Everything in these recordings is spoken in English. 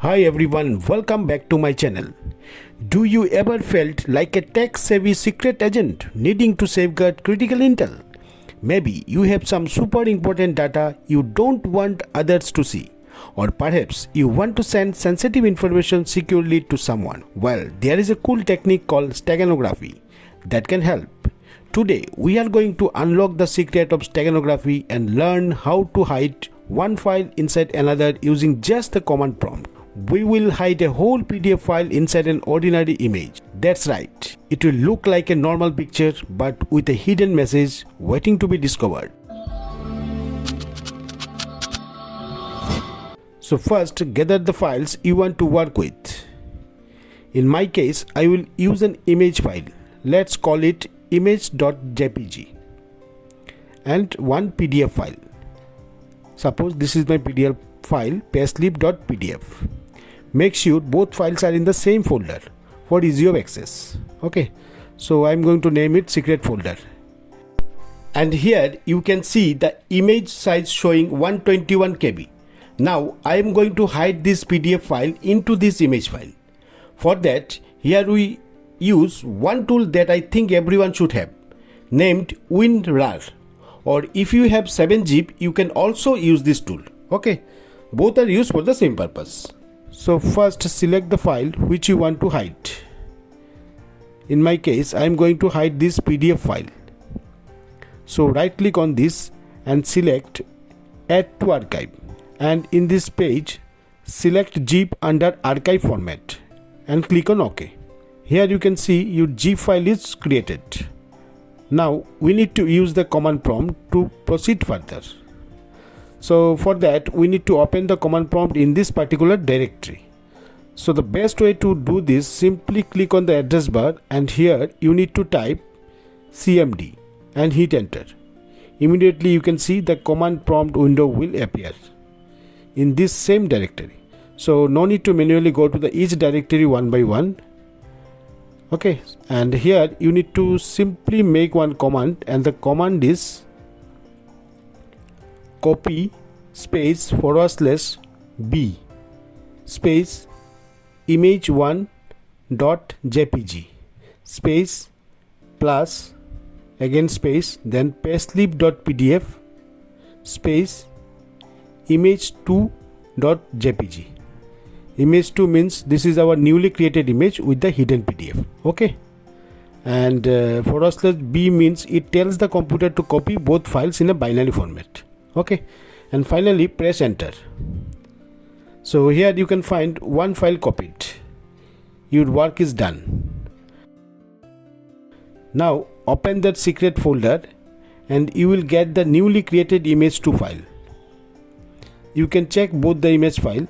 Hi everyone, welcome back to my channel. Do you ever felt like a tech-savvy secret agent needing to safeguard critical intel? Maybe you have some super important data you don't want others to see, or perhaps you want to send sensitive information securely to someone. Well, there is a cool technique called Steganography that can help. Today we are going to unlock the secret of Steganography and learn how to hide one file inside another using just the command prompt. We will hide a whole PDF file inside an ordinary image. That's right, it will look like a normal picture but with a hidden message waiting to be discovered. So first, gather the files you want to work with. In my case, I will use an image file. Let's call it image.jpg and one PDF file. Suppose this is my PDF file, payslip.pdf. Make sure both files are in the same folder for easy of access. Okay, so I'm going to name it secret folder. And here you can see the image size showing 121 KB. Now I am going to hide this PDF file into this image file. For that, here we use one tool that I think everyone should have, named WinRAR. Or if you have 7-zip, you can also use this tool. Okay, both are used for the same purpose. So first select the file which you want to hide. In my case, I am going to hide this PDF file. So right click on this and select Add to Archive. And in this page, select zip under archive format and click on OK. Here you can see your zip file is created. Now we need to use the command prompt to proceed further. So for that, we need to open the command prompt in this particular directory. So the best way to do this, simply click on the address bar and here you need to type cmd and hit enter. Immediately you can see the command prompt window will appear in this same directory. So no need to manually go to each directory one by one. Okay, and here you need to simply make one command, and the command is copy space /b space image1.jpg space plus again space then payslip.pdf space image2.jpg. Image 2 means this is our newly created image with the hidden PDF. Okay, and /b means it tells the computer to copy both files in a binary format. Okay, and finally press enter. So here you can find one file copied. Your work is done. Now open that secret folder and you will get the newly created image 2 file. You can check both the image file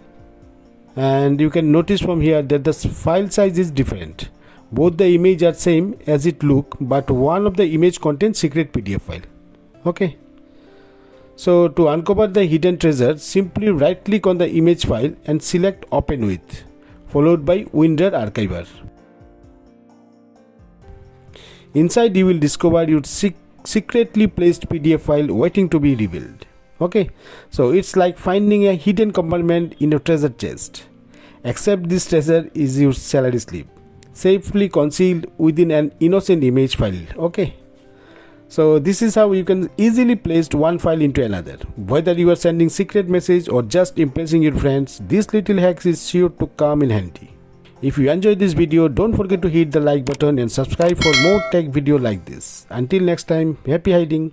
and you can notice from here that the file size is different. Both the image are same as it look, but one of the image contains secret PDF file. Okay. So to uncover the hidden treasure, simply right click on the image file and select open with, followed by WinRAR archiver. Inside you will discover your secretly placed PDF file waiting to be revealed. Okay, so it's like finding a hidden compartment in a treasure chest, except this treasure is your salary slip, safely concealed within an innocent image file. Okay, so this is how you can easily place one file into another. Whether you are sending secret message or just impressing your friends, this little hack is sure to come in handy. If you enjoyed this video, don't forget to hit the like button and subscribe for more tech video like this. Until next time, happy hiding.